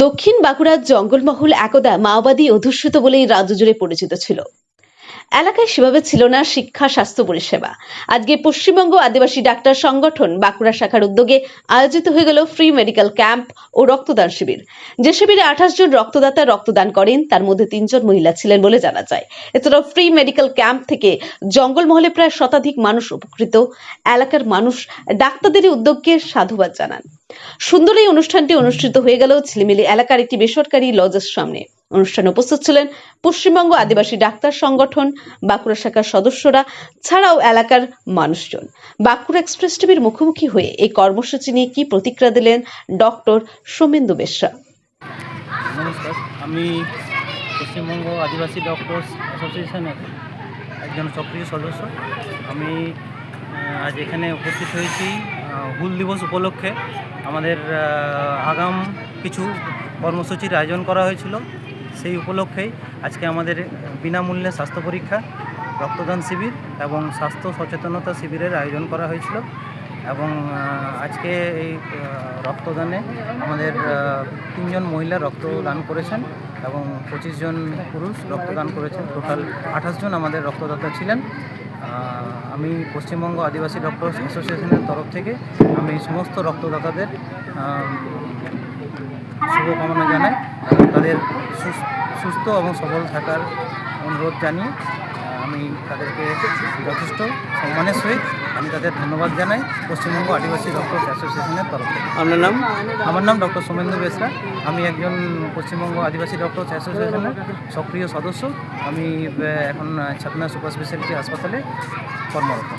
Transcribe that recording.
দক্ষিণ বাঁকুড়ার জঙ্গলমহল একদা মাওবাদী অধ্যুষিত বলেই রাজ্য জুড়ে পরিচিত ছিল। এলাকায় সেভাবে ছিল না শিক্ষা স্বাস্থ্য পরিষেবা। আজকে পশ্চিমবঙ্গ আদিবাসী ডাক্তার সংগঠন বাঁকুড়া শাখার উদ্যোগে আয়োজিত হয়ে গেল ফ্রি মেডিকেল ক্যাম্প ও রক্তদান শিবির। যে শিবিরে 28 জন রক্তদাতা রক্তদান করেন, তার মধ্যে 3 জন মহিলা ছিলেন বলে জানা যায়। এছাড়াও ফ্রি মেডিকেল ক্যাম্প থেকে জঙ্গলমহলে প্রায় শতাধিক মানুষ উপকৃত। এলাকার মানুষ ডাক্তারদের উদ্যোগকে সাধুবাদ জানান। সুন্দর এই অনুষ্ঠানটি অনুষ্ঠিত হয়ে গেল ঝিলিমিলি এলাকার একটি বেসরকারি লজের সামনে। অনুষ্ঠানে উপস্থিত ছিলেন পশ্চিমবঙ্গ আদিবাসী ডাক্তার সংগঠন বাঁকুড়া শাখার সদস্যরা ছাড়াও এলাকার মানুষজন। বাঁকুড়া এক্সপ্রেস টিভির মুখোমুখি হয়ে এই কর্মসূচি নিয়ে কি প্রতিক্রিয়া দিলেন ডক্টর সোমেন্দু বেশরা। নমস্কার, আমি পশ্চিমবঙ্গ আদিবাসী ডক্টরস অ্যাসোসিয়েশনের একজন সক্রিয় সদস্য। আমি আজ এখানে উপস্থিত হয়েছি হুল দিবস উপলক্ষে। আমাদের আগাম কিছু কর্মসূচির আয়োজন করা হয়েছিল। সেই উপলক্ষেই আজকে আমাদের বিনামূল্যে স্বাস্থ্য পরীক্ষা, রক্তদান শিবির এবং স্বাস্থ্য সচেতনতা শিবিরের আয়োজন করা হয়েছিল। এবং আজকে এই রক্তদানে আমাদের 3 জন মহিলা রক্তদান করেছেন এবং 25 জন পুরুষ রক্তদান করেছেন। টোটাল 28 জন আমাদের রক্তদাতা ছিলেন। আমি পশ্চিমবঙ্গ আদিবাসী ডক্টরস অ্যাসোসিয়েশনের তরফ থেকে আমি সমস্ত রক্তদাতাদের শুভকামনা জানাই এবং তাদের সুস্থ এবং সবল থাকার অনুরোধ জানিয়ে আমি তাদেরকে যথেষ্ট সম্মানের সহিত আমি তাদের ধন্যবাদ জানাই পশ্চিমবঙ্গ আদিবাসী ডক্টরস অ্যাসোসিয়েশনের তরফ থেকে। আপনার নাম? আমার নাম ডক্টর সোমেন্দু বেশরা। আমি একজন পশ্চিমবঙ্গ আদিবাসী ডক্টরস অ্যাসোসিয়েশনের সক্রিয় সদস্য। আমি এখন ছাতনা সুপার স্পেশালিটি হাসপাতালে কর্মরত।